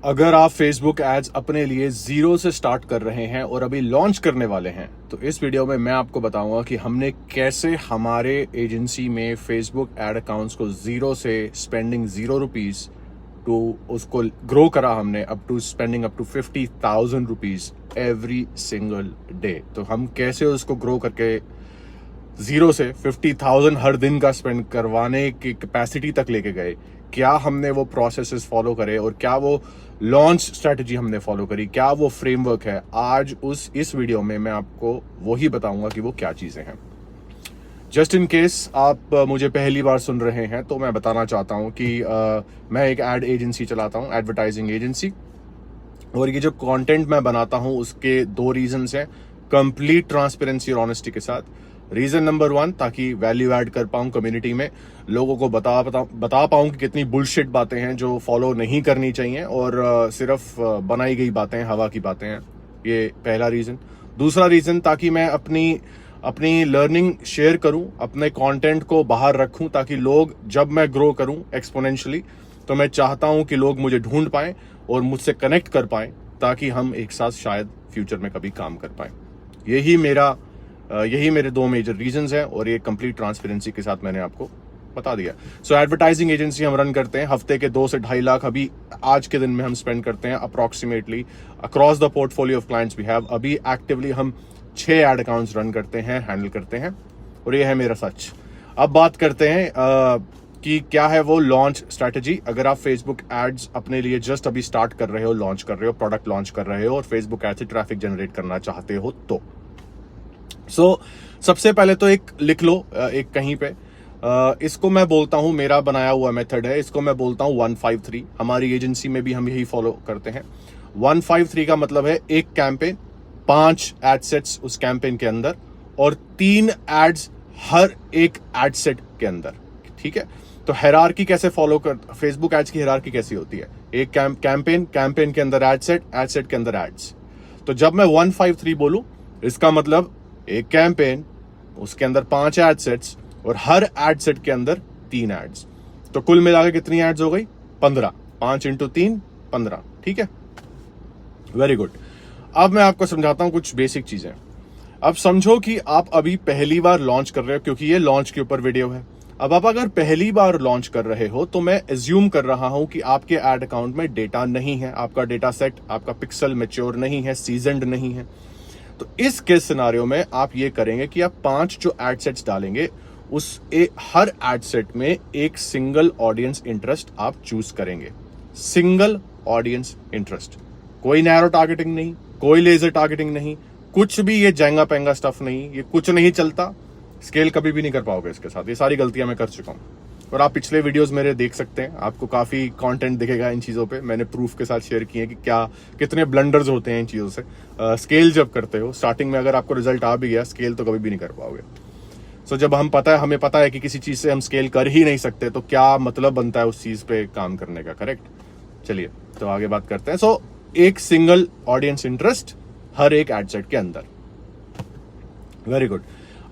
अगर आप Facebook ads अपने लिए जीरो से स्टार्ट कर रहे हैं और अभी लॉन्च करने वाले हैं तो इस वीडियो में मैं आपको बताऊंगा कि हमने कैसे हमारे एजेंसी में फेसबुक एड अकाउंट्स को जीरो से स्पेंडिंग ₹0 टू उसको ग्रो करा हमने up to spending up to 50,000 rupees every single day. तो हम कैसे उसको ग्रो करके जीरो से 50,000 हर दिन का स्पेंड करवाने की कैपेसिटी तक लेके गए, क्या हमने वो प्रोसेसेस फॉलो करे और क्या वो लॉन्च स्ट्रेटजी हमने फॉलो करी, क्या वो फ्रेमवर्क है, आज इस वीडियो में मैं आपको वही बताऊंगा कि वो क्या चीजें हैं। जस्ट इन केस आप मुझे पहली बार सुन रहे हैं तो मैं बताना चाहता हूं कि मैं एक एड एजेंसी चलाता हूं, एडवर्टाइजिंग एजेंसी, और ये जो कंटेंट मैं बनाता हूं उसके 2 रीजंस हैं। कंप्लीट ट्रांसपेरेंसी और ऑनेस्टी के साथ। रीजन नंबर 1, ताकि वैल्यू ऐड कर पाऊं कम्युनिटी में, लोगों को बता पाऊं कि कितनी बुलशिट बातें हैं जो फॉलो नहीं करनी चाहिए और सिर्फ बनाई गई बातें, हवा की बातें हैं। ये पहला रीजन। दूसरा रीजन, ताकि मैं अपनी लर्निंग शेयर करूं, अपने कंटेंट को बाहर रखूं, ताकि लोग, जब मैं ग्रो करूं एक्सपोनेंशियली, तो मैं चाहता हूं कि लोग मुझे ढूंढ पाएं और मुझसे कनेक्ट कर पाएं, ताकि हम एक साथ शायद फ्यूचर में कभी काम कर पाएं। यही मेरे 2 मेजर रीजंस हैं और ये कंप्लीट ट्रांसपेरेंसी के साथ मैंने आपको बता दिया। सो एडवर्टाइजिंग एजेंसी हम रन करते हैं, हफ्ते के 2 से 2.5 लाख अभी आज के दिन में हम स्पेंड करते हैं approximately across the portfolio of clients we have. अभी एक्टिवली हम 6 एड अकाउंट्स रन करते हैं, हैंडल करते हैं, और ये है मेरा सच। अब बात करते हैं कि क्या है वो लॉन्च स्ट्रैटेजी। अगर आप फेसबुक एड्स अपने लिए जस्ट अभी स्टार्ट कर रहे हो, लॉन्च कर रहे हो, प्रोडक्ट लॉन्च कर रहे हो और फेसबुक एड से ट्रैफिक जनरेट करना चाहते हो तो सबसे पहले तो एक लिख लो, एक कहीं पे, इसको मैं बोलता हूं, मेरा बनाया हुआ मेथड है, इसको मैं बोलता हूं 153। हमारी एजेंसी में भी हम यही फॉलो करते हैं। 153 का मतलब है एक कैंपेन, 5 एड सेट्स उस कैंपेन के अंदर और 3 एड्स हर एक एड सेट के अंदर। ठीक है, तो हायरार्की कैसे फॉलो कर, फेसबुक एड्स की हायरार्की कैसी होती है? एक कैंपेन के अंदर एड सेट के अंदर एड्स। तो जब मैं 153 बोलूं, इसका मतलब एक कैंपेन, उसके अंदर 5 एड सेट्स और हर एड सेट के अंदर 3 एड्स। तो कुल मिलाकर कितनी एड्स हो गई? 15। 5 × 3 15। ठीक है, वेरी गुड। अब मैं आपको समझाता हूं कुछ बेसिक चीजें। अब समझो कि आप अभी पहली बार लॉन्च कर रहे हो, क्योंकि ये लॉन्च के ऊपर वीडियो है। अब आप अगर पहली बार लॉन्च कर रहे हो तो मैं एज्यूम कर रहा हूं कि आपके एड अकाउंट में डेटा नहीं है, आपका डेटा सेट, आपका पिक्सल मैच्योर नहीं है, सीजनड नहीं है। तो इस केस सिनारियो में आप ये करेंगे कि आप 5 जो एड सेट्स डालेंगे, हर एड सेट में एक सिंगल ऑडियंस इंटरेस्ट आप चूज करेंगे। सिंगल ऑडियंस इंटरेस्ट, कोई नैरो टारगेटिंग नहीं, कोई लेजर टारगेटिंग नहीं, कुछ भी ये जेंगा पेंगा स्टफ नहीं, ये कुछ नहीं चलता। स्केल कभी भी नहीं कर पाओगे इसके साथ। ये सारी गलतियां मैं कर चुका हूं और आप पिछले वीडियोस मेरे देख सकते हैं, आपको काफी कंटेंट दिखेगा इन चीजों पे। मैंने प्रूफ के साथ शेयर किए कि कितने ब्लंडर्स होते हैं इन चीजों से। स्केल जब करते हो स्टार्टिंग में, अगर आपको रिजल्ट आ भी गया, स्केल तो कभी भी नहीं कर पाओगे। सो जब हमें पता है कि किसी चीज से हम स्केल कर ही नहीं सकते, तो क्या मतलब बनता है उस चीज पे काम करने का? करेक्ट। चलिए तो आगे बात करते हैं। सो एक सिंगल ऑडियंस इंटरेस्ट हर एक एड सेट के अंदर। Very good.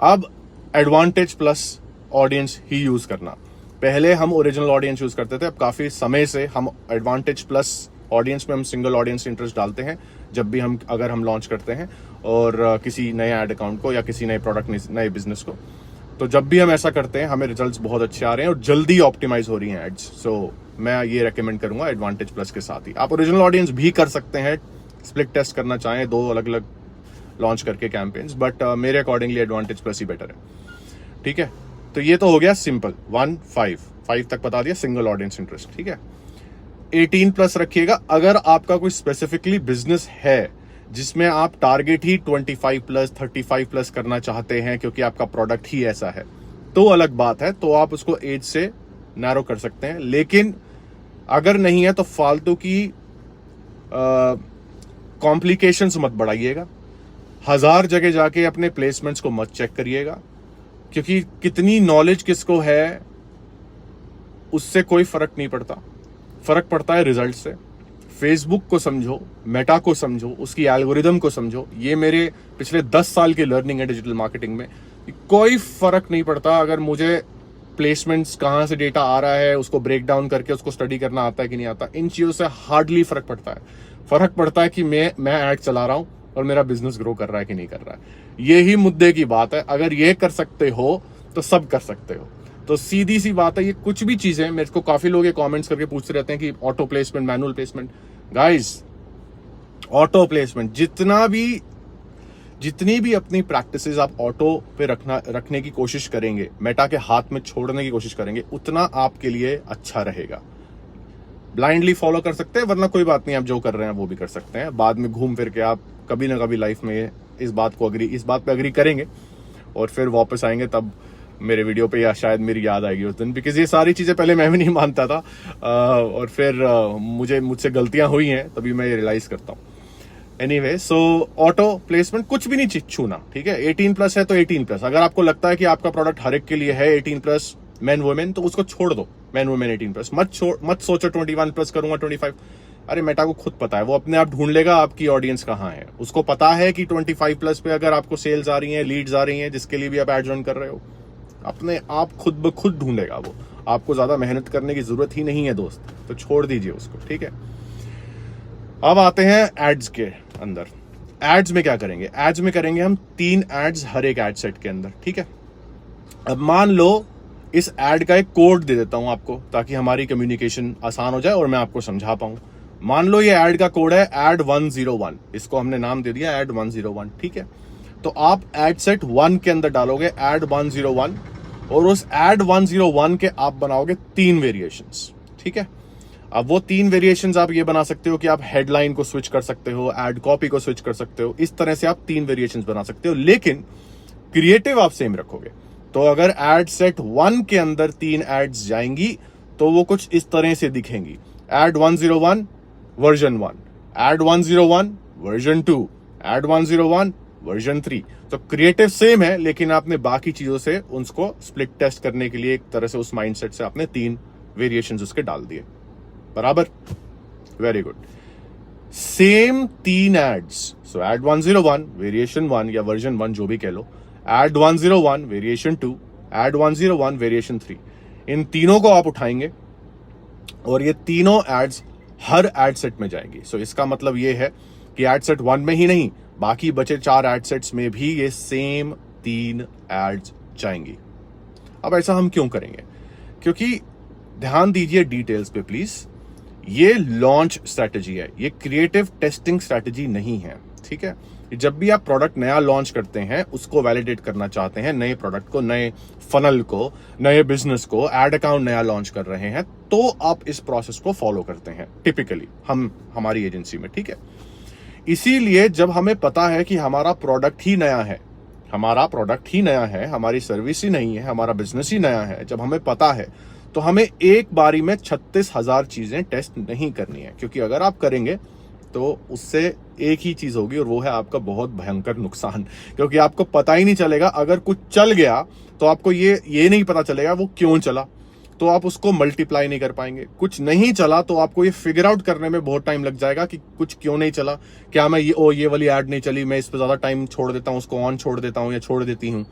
अब एडवांटेज प्लस ऑडियंस ही यूज करना। पहले हम ओरिजिनल ऑडियंस यूज करते थे, अब काफी समय से हम एडवांटेज प्लस ऑडियंस में हम सिंगल ऑडियंस इंटरेस्ट डालते हैं जब भी अगर हम लॉन्च करते हैं और किसी नए एड अकाउंट को या किसी नए प्रोडक्ट, नए बिजनेस को। तो जब भी हम ऐसा करते हैं हमें रिजल्ट्स बहुत अच्छे आ रहे हैं और जल्दी ऑप्टिमाइज हो रही हैं एड्स। सो मैं ये रेकमेंड करूंगा एडवांटेज प्लस के साथ ही। आप ओरिजिनल ऑडियंस भी कर सकते हैं, स्प्लिट टेस्ट करना चाहें 2 अलग अलग लॉन्च करके कैंपेन्स, बट मेरे अकॉर्डिंगली एडवांटेज प्लस ही बेटर है। ठीक है, तो ये तो हो गया सिंपल 5 तक बता दिया, सिंगल ऑडियंस इंटरेस्ट। ठीक है, 18+ रखिएगा। अगर आपका कोई स्पेसिफिकली बिजनेस है जिसमें आप टारगेट ही 25+, 35+ करना चाहते हैं क्योंकि आपका प्रोडक्ट ही ऐसा है, तो अलग बात है, तो आप उसको एज से नैरो कर सकते हैं। लेकिन अगर नहीं है तो फालतू की कॉम्प्लिकेशंस मत बढ़ाइएगा। 1000 जगह जाके अपने प्लेसमेंट्स को मत चेक करिएगा, क्योंकि कितनी नॉलेज किसको है उससे कोई फर्क नहीं पड़ता। फर्क पड़ता है रिजल्ट से। फेसबुक को समझो, मेटा को समझो, उसकी एल्गोरिदम को समझो। ये मेरे पिछले 10 साल की लर्निंग है डिजिटल मार्केटिंग में। कोई फर्क नहीं पड़ता अगर मुझे प्लेसमेंट्स कहाँ से डेटा आ रहा है उसको ब्रेक डाउन करके उसको स्टडी करना आता है कि नहीं आता, इन चीज़ों से हार्डली फर्क पड़ता है। फर्क पड़ता है कि मैं ऐड चला रहा हूँ और मेरा बिजनेस ग्रो कर रहा है कि नहीं कर रहा है। यही मुद्दे की बात है। अगर ये कर सकते हो तो सब कर सकते हो। तो सीधी सी बात है, ये कुछ भी चीजें, मेरे को काफी लोग ये कमेंट्स करके पूछते रहते हैं कि auto placement, manual placement. Guys, auto placement जितनी भी अपनी प्रैक्टिसेस आप ऑटो पे रखने की कोशिश करेंगे, मेटा के हाथ में छोड़ने की कोशिश करेंगे, उतना आपके लिए अच्छा रहेगा। ब्लाइंडली फॉलो कर सकते हैं, वरना कोई बात नहीं, आप जो कर रहे हैं वो भी कर सकते हैं। बाद में घूम फिर के आप कभी ना कभी लाइफ में इस बात पे अग्री करेंगे और फिर वापस आएंगे, तब मेरे वीडियो पे या शायद मेरी याद आएगी उस दिन। बिकॉज ये सारी चीजें पहले मैं भी नहीं मानता था, और फिर मुझसे गलतियां हुई हैं, तभी मैं ये रियलाइज करता हूँ। एनीवे, सो ऑटो प्लेसमेंट कुछ भी नहीं छूना, ठीक है। 18+ है तो 18+। अगर आपको लगता है कि आपका प्रोडक्ट हर एक के लिए है 18+, मैन वुमेन, तो उसको छोड़ दो, मैन वुमेन 18+। मत सोचो 21+ करूंगा, 25। अरे मेटा को खुद पता है, वो अपने आप ढूंढ लेगा आपकी ऑडियंस कहाँ है। उसको पता है कि 25+ पे अगर आपको सेल्स आ रही हैं, लीड्स आ रही हैं, जिसके लिए भी आप एड रन कर रहे हो, अपने आप खुद ब खुद ढूंढेगा वो। आपको ज्यादा मेहनत करने की जरूरत ही नहीं है दोस्त, तो छोड़ दीजिए उसको, ठीक है। अब आते हैं एड्स के अंदर। एड्स में क्या करेंगे? एड्स में करेंगे हम 3 एड्स हर एक एड सेट के अंदर, ठीक है। अब मान लो इस एड का एक कोड दे देता हूं आपको, ताकि हमारी कम्युनिकेशन आसान हो जाए और मैं आपको समझा पाऊं। मान लो ये एड का कोड है एड 101, इसको हमने नाम दे दिया एड 101, ठीक है। तो आप एड सेट 1 के अंदर डालोगे एड 101, और उस एड 101 के आप बनाओगे 3 वेरिएशंस, ठीक है। अब वो 3 वेरिएशंस आप ये बना सकते हो कि आप हेडलाइन को स्विच कर सकते हो, एड कॉपी को स्विच कर सकते हो, इस तरह से आप 3 वेरिएशंस बना सकते हो, लेकिन क्रिएटिव आप सेम रखोगे। तो अगर एड सेट 1 के अंदर 3 एड्स जाएंगी तो वो कुछ इस तरह से दिखेंगी। Ad 101 version 1, ad 101 version 2, ad 101 version 3। तो क्रिएटिव सेम है, लेकिन आपने बाकी चीजों से उसको स्प्लिट टेस्ट करने के लिए एक तरह से उस माइंडसेट से आपने 3 वेरिएशंस उसके डाल दिए, बराबर। Very good. सेम 3 एड्स, सो एड 101 वेरिएशन 1 या वर्जन 1 जो भी कह लो, एड 101 वेरिएशन 2, एड 101 वेरिएशन 3, इन तीनों को आप उठाएंगे और ये तीनों एड्स हर एड सेट में जाएंगी। सो इसका मतलब ये है कि एड सेट 1 में ही नहीं, बाकी बचे 4 एड सेट्स में भी ये सेम 3 एड्स जाएंगी। अब ऐसा हम क्यों करेंगे? क्योंकि ध्यान दीजिए डिटेल्स पे प्लीज, ये लॉन्च स्ट्रैटेजी है, ये क्रिएटिव टेस्टिंग स्ट्रैटेजी नहीं है, ठीक है। जब भी आप प्रोडक्ट नया लॉन्च करते हैं, उसको वैलिडेट करना चाहते हैं, नए प्रोडक्ट को, नए फनल को, नए बिजनेस को, एड अकाउंट नया लॉन्च कर रहे हैं, तो आप इस प्रोसेस को फॉलो करते हैं टिपिकली हमारी एजेंसी में, ठीक है। इसीलिए जब हमें पता है कि हमारा प्रोडक्ट ही नया है, हमारी सर्विस ही नहीं है, हमारा बिजनेस ही नया है, जब हमें पता है, तो हमें एक बारी में 36,000 चीजें टेस्ट नहीं करनी है। क्योंकि अगर आप करेंगे तो उससे एक ही चीज होगी, और वो है आपका बहुत भयंकर नुकसान। क्योंकि आपको पता ही नहीं चलेगा, अगर कुछ चल गया तो आपको ये नहीं पता चलेगा वो क्यों चला, तो आप उसको मल्टीप्लाई नहीं कर पाएंगे। कुछ नहीं चला तो आपको ये फिगर आउट करने में बहुत टाइम लग जाएगा कि कुछ क्यों नहीं चला। क्या मैं ये वाली ऐड नहीं चली, मैं इस पर ज्यादा टाइम छोड़ देता हूँ, उसको ऑन छोड़ देता हूँ या छोड़ देती हूँ,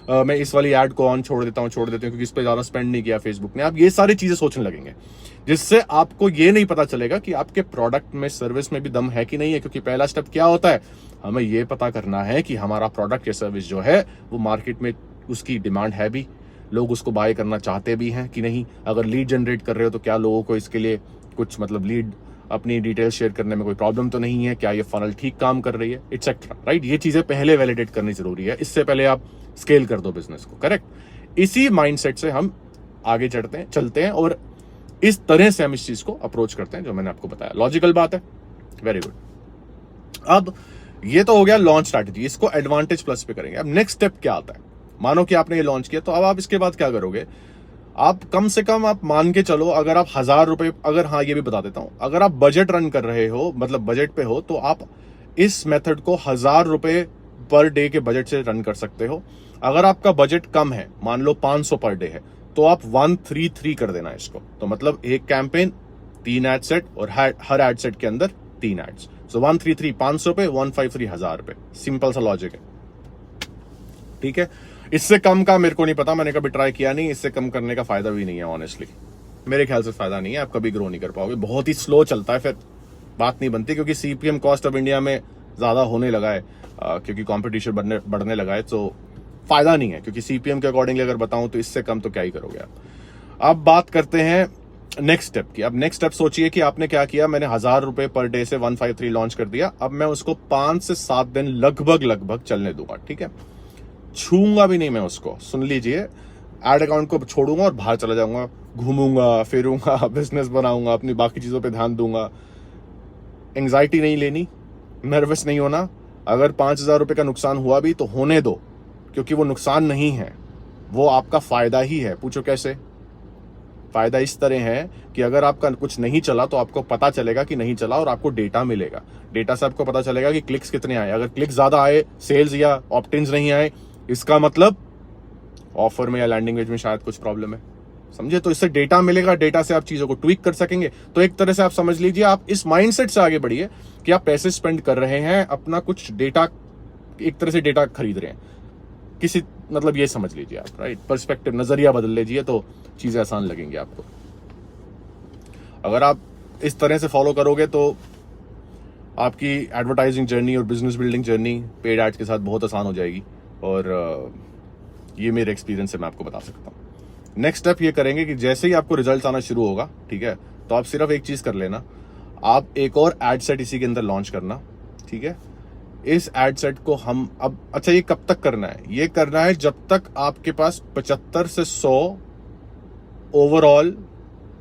मैं इस वाली ऐड को ऑन छोड़ देता हूँ क्योंकि इस पर ज्यादा स्पेंड नहीं किया फेसबुक ने। आप ये सारी चीजें सोचने लगेंगे, जिससे आपको ये नहीं पता चलेगा कि आपके प्रोडक्ट में, सर्विस में भी दम है कि नहीं है। क्योंकि पहला स्टेप क्या होता है, हमें ये पता करना है कि हमारा प्रोडक्ट या सर्विस जो है वो मार्केट में उसकी डिमांड है भी, लोग उसको बाय करना चाहते भी हैं कि नहीं। अगर लीड जनरेट कर रहे हो तो क्या लोगों को इसके लिए कुछ लीड अपनी डिटेल शेयर करने में कोई प्रॉब्लम तो नहीं है, क्या ये फनल ठीक काम कर रही है, एटसेट्रा, राइट। ये चीजें पहले वैलिडेट करनी जरूरी है, इससे पहले आप स्केल कर दो बिजनेस को, करेक्ट। इसी माइंडसेट से हम आगे चलते हैं और इस तरह से हम इस चीज को अप्रोच करते हैं, जो मैंने आपको बताया। लॉजिकल बात है, वेरी गुड। अब ये तो हो गया लॉन्च स्ट्रैटेजी, इसको एडवांटेज प्लस पे करेंगे। अब नेक्स्ट स्टेप क्या आता है? मानो कि आपने ये लॉन्च किया, तो अब आप इसके बाद क्या करोगे? आप कम से कम आप मान के चलो, अगर आप 1000 रुपए, अगर, हाँ ये भी बता देता हूं, अगर आप बजट रन कर रहे हो, बजट पे हो, तो आप इस मेथड को 1000 रुपए पर डे के बजट से रन कर सकते हो। अगर आपका बजट कम है, मान लो 500 पर डे है, तो आप 133 कर देना इसको। तो मतलब एक कैंपेन 3 एड सेट और हर एड सेट के अंदर 3 एड्स। सो 133 500 पे, 153 1000 पे। सिंपल सा लॉजिक है, ठीक है। इससे कम का मेरे को नहीं पता, मैंने कभी ट्राई किया नहीं। इससे कम करने का फायदा भी नहीं है ऑनेस्टली, मेरे ख्याल से फायदा नहीं है। आप कभी ग्रो नहीं कर पाओगे, बहुत ही स्लो चलता है, फिर बात नहीं बनती। क्योंकि सीपीएम कॉस्ट अब इंडिया में ज्यादा होने लगा है, क्योंकि कंपटीशन बढ़ने लगा है, तो फायदा नहीं है। क्योंकि सीपीएम के अकॉर्डिंगली अगर बताऊं तो इससे कम तो क्या ही करोगे आप। अब बात करते हैं नेक्स्ट स्टेप की। अब नेक्स्ट स्टेप सोचिए कि आपने क्या किया। मैंने 1000 रुपए पर डे से 153 लॉन्च कर दिया। अब मैं उसको 5 से 7 दिन लगभग चलने दूंगा, ठीक है। छूंगा भी नहीं मैं उसको, सुन लीजिए। एड अकाउंट को छोड़ूंगा और बाहर चला जाऊंगा, घूमूंगा फिरूंगा, बिजनेस बनाऊंगा, अपनी बाकी चीजों पे ध्यान दूंगा। एंग्जाइटी नहीं लेनी, नर्वस नहीं होना। अगर 5000 रुपए का नुकसान हुआ भी तो होने दो, क्योंकि वो नुकसान नहीं है, वो आपका फायदा ही है। पूछो कैसे? फायदा इस तरह है कि अगर आपका कुछ नहीं चला तो आपको पता चलेगा कि नहीं चला, और आपको डेटा मिलेगा। डेटा से आपको पता चलेगा कि क्लिक्स कितने आए। अगर क्लिक ज्यादा आए, सेल्स या ऑप्टिन्स नहीं आए, इसका मतलब ऑफर में या लैंडिंग पेज में शायद कुछ प्रॉब्लम है, समझे। तो इससे डेटा मिलेगा, डेटा से आप चीजों को ट्विक कर सकेंगे। तो एक तरह से आप समझ लीजिए, आप इस माइंडसेट से आगे बढ़िए कि आप पैसे स्पेंड कर रहे हैं, अपना कुछ डेटा, एक तरह से डेटा खरीद रहे हैं किसी, मतलब ये समझ लीजिए आप, राइट। पर्सपेक्टिव, नजरिया बदल लीजिए तो चीजें आसान लगेंगी आपको। अगर आप इस तरह से फॉलो करोगे तो आपकी एडवर्टाइजिंग जर्नी और business building journey paid ads के साथ बहुत आसान हो जाएगी। और ये मेरे एक्सपीरियंस से मैं आपको बता सकता हूँ। नेक्स्ट स्टेप ये करेंगे कि जैसे ही आपको रिजल्ट आना शुरू होगा, ठीक है, तो आप सिर्फ एक चीज कर लेना, आप एक और एड सेट इसी के अंदर लॉन्च करना, ठीक है। इस एड सेट को हम अब, अच्छा ये कब तक करना है? ये करना है जब तक आपके पास 75 से 100 ओवरऑल,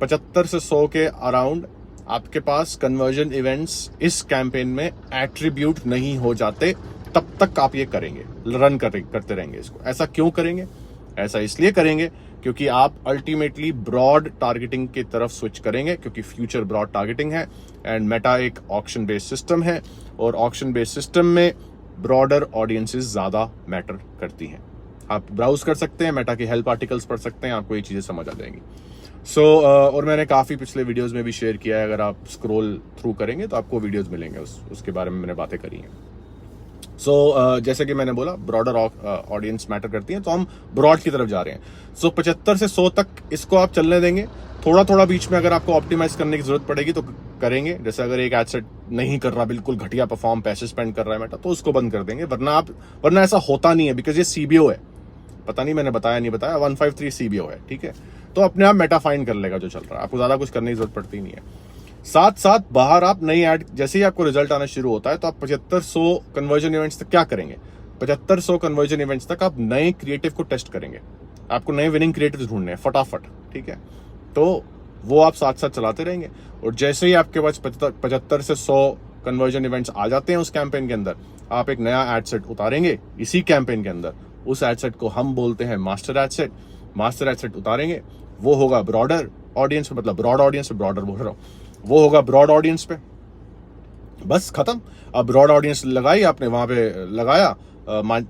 75 से 100 के अराउंड आपके पास कन्वर्जन इवेंट्स इस कैंपेन में एट्रीब्यूट नहीं हो जाते, तब तक आप ये करेंगे, रन करते रहेंगे इसको। ऐसा क्यों करेंगे? ऐसा इसलिए करेंगे क्योंकि आप अल्टीमेटली ब्रॉड टारगेटिंग की तरफ स्विच करेंगे, क्योंकि फ्यूचर ब्रॉड टारगेटिंग है एंड मेटा एक ऑक्शन बेस्ड सिस्टम है, और ऑक्शन बेस्ड सिस्टम में ब्रॉडर ऑडियंसेस ज्यादा मैटर करती हैं। आप ब्राउज कर सकते हैं, मेटा के हेल्प आर्टिकल्स पढ़ सकते हैं, आपको ये चीजें समझ आ जाएंगी। और मैंने काफी पिछले वीडियोस में भी शेयर किया है, अगर आप स्क्रॉल थ्रू करेंगे तो आपको वीडियोस मिलेंगे, उसके बारे में मैंने बातें करी हैं। जैसे कि मैंने बोला, ब्रॉडर ऑडियंस मैटर करती है, तो हम ब्रॉड की तरफ जा रहे हैं। 75 से 100 तक इसको आप चलने देंगे। थोड़ा थोड़ा बीच में अगर आपको ऑप्टिमाइज करने की जरूरत पड़ेगी तो करेंगे। जैसे अगर एक एड सेट नहीं कर रहा, बिल्कुल घटिया परफॉर्म, पैसे स्पेंड कर रहा है मेटा, तो उसको बंद कर देंगे। वरना ऐसा होता नहीं है, बिकॉज ये सीबीओ है। पता नहीं मैंने बताया नहीं बताया, 153 सीबीओ है, ठीक है। तो अपने आप मेटा फाइंड कर लेगा जो चल रहा है, आपको ज्यादा कुछ करने की जरूरत पड़ती नहीं है। साथ साथ बाहर आप नई ऐड, जैसे ही आपको रिजल्ट आना शुरू होता है तो आप 7500 कन्वर्जन इवेंट्स तक क्या करेंगे? 7500 कन्वर्जन इवेंट्स तक आप नए क्रिएटिव को टेस्ट करेंगे। आपको नए विनिंग क्रिएटिव ढूंढने हैं फटाफट, ठीक है। तो वो आप साथ साथ चलाते रहेंगे, और जैसे ही आपके पास 75 से 100 कन्वर्जन इवेंट्स आ जाते हैं उस कैंपेन के अंदर, आप एक नया एड सेट उतारेंगे इसी कैंपेन के अंदर। उस एड सेट को हम बोलते हैं master ad set. Master ad set उतारेंगे, वो होगा ब्रॉडर ऑडियंस, मतलब ब्रॉड ऑडियंस, ब्रॉडर बोल रहा हूँ, वो होगा ब्रॉड ऑडियंस पे। बस खत्म। अब ब्रॉड ऑडियंस लगाई आपने, वहां पे लगाया,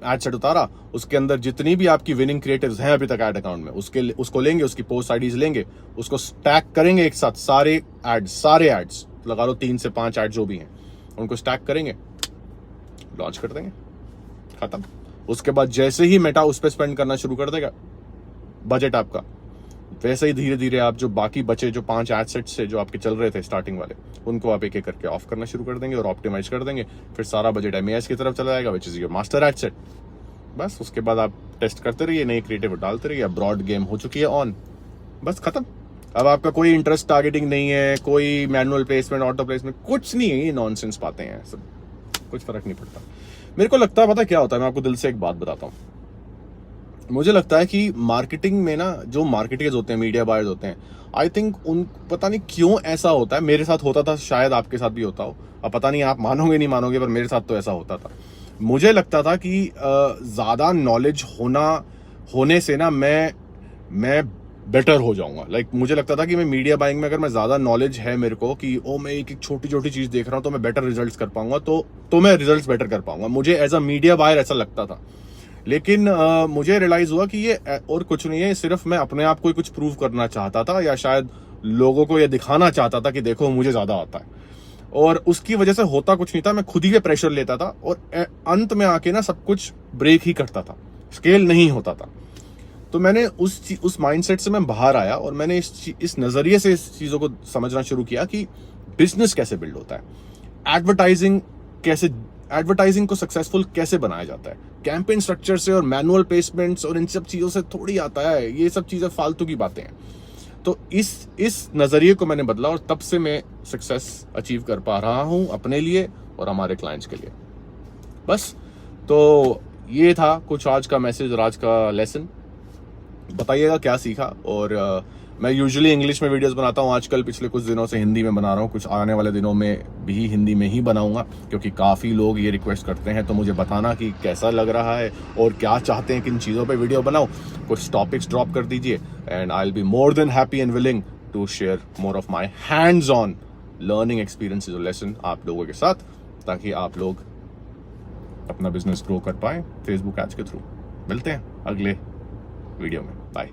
एड सेट उतारा, उसके अंदर जितनी भी आपकी विनिंग क्रिएटिव्स हैं अभी तक एड अकाउंट में, उसको लेंगे, उसकी पोस्ट आईडीज लेंगे, उसको स्टैक करेंगे एक साथ, सारे एड्स लगा लो, 3 से 5 एड जो भी हैं उनको स्टैक करेंगे, लॉन्च कर देंगे, खत्म। उसके बाद जैसे ही मेटा उस पर स्पेंड करना शुरू कर देगा बजट आपका, वैसे ही धीरे धीरे आप जो बाकी बचे जो 5 एड सेट्स से जो आपके चल रहे थे स्टार्टिंग वाले, उनको आप एक एक करके ऑफ करना शुरू कर देंगे और ऑप्टिमाइज कर देंगे। फिर सारा बजट एमएएस की तरफ चला जाएगा, which is your master ad set. बस उसके बाद आप टेस्ट करते रहिए, नई क्रिएटिव डालते रहिए। ब्रॉड गेम हो चुकी है ऑन, बस खत्म। अब आपका कोई इंटरेस्ट टारगेटिंग नहीं है, कोई मैनुअल प्लेसमेंट, ऑटो प्लेसमेंट, कुछ नहीं है। ये नॉनसेंस बातें हैं सब, कुछ फर्क नहीं पड़ता। मेरे को लगता है, पता क्या होता है, मैं आपको दिल से एक बात बताता हूँ। मुझे लगता है कि मार्केटिंग में ना, जो मार्केटर्स होते हैं, मीडिया बायर्स होते हैं, आई थिंक उन, पता नहीं क्यों ऐसा होता है, मेरे साथ होता था, शायद आपके साथ भी होता हो, अब पता नहीं आप मानोगे नहीं मानोगे, पर मेरे साथ तो ऐसा होता था। मुझे लगता था कि ज्यादा नॉलेज होने से ना मैं बेटर हो जाऊंगा। मुझे लगता था कि मैं मीडिया बाइंग में अगर मैं ज्यादा नॉलेज है मेरे को, कि मैं एक छोटी छोटी चीज देख रहा हूं तो मैं बेटर रिजल्ट्स कर पाऊंगा, तो मैं रिजल्ट्स बेटर कर पाऊंगा। मुझे एज अ मीडिया बायर ऐसा लगता था। लेकिन मुझे रियलाइज हुआ कि ये और कुछ नहीं है, सिर्फ मैं अपने आप को कुछ प्रूव करना चाहता था, या शायद लोगों को ये दिखाना चाहता था कि देखो मुझे ज्यादा आता है, और उसकी वजह से होता कुछ नहीं था। मैं खुद ही पे प्रेशर लेता था और अंत में आके ना सब कुछ ब्रेक ही करता था। स्केल नहीं होता था। तो मैंने उस माइंडसेट से मैं बाहर आया और मैंने इस नजरिए से इस चीजों को समझना शुरू किया कि बिजनेस कैसे बिल्ड होता है, एडवर्टाइजिंग को सक्सेसफुल कैसे बनाया जाता है, कैंपेन स्ट्रक्चर से और मैनुअल प्लेसमेंट्स और इन सब चीजों से थोड़ी आता है। ये सब चीजें फालतू की बातें हैं। तो इस नजरिए को मैंने बदला और तब से मैं सक्सेस अचीव कर पा रहा हूं अपने लिए और हमारे क्लाइंट्स के लिए। बस तो ये था कुछ आज का मैसेज और आज का लेसन। बताइएगा क्या सीखा। और मैं यूजुअली इंग्लिश में वीडियोस बनाता हूँ, आजकल पिछले कुछ दिनों से हिंदी में बना रहा हूँ, कुछ आने वाले दिनों में भी हिंदी में ही बनाऊंगा क्योंकि काफ़ी लोग ये रिक्वेस्ट करते हैं। तो मुझे बताना कि कैसा लग रहा है और क्या चाहते हैं, किन चीज़ों पे वीडियो बनाऊं, कुछ टॉपिक्स ड्रॉप कर दीजिए and I will be more than happy and willing to share more of my hands on learning experiences और लेसन आप लोगों के साथ, ताकि आप लोग अपना बिजनेस ग्रो कर पाए फेसबुक एड्स के थ्रू। मिलते हैं अगले वीडियो में। बाय।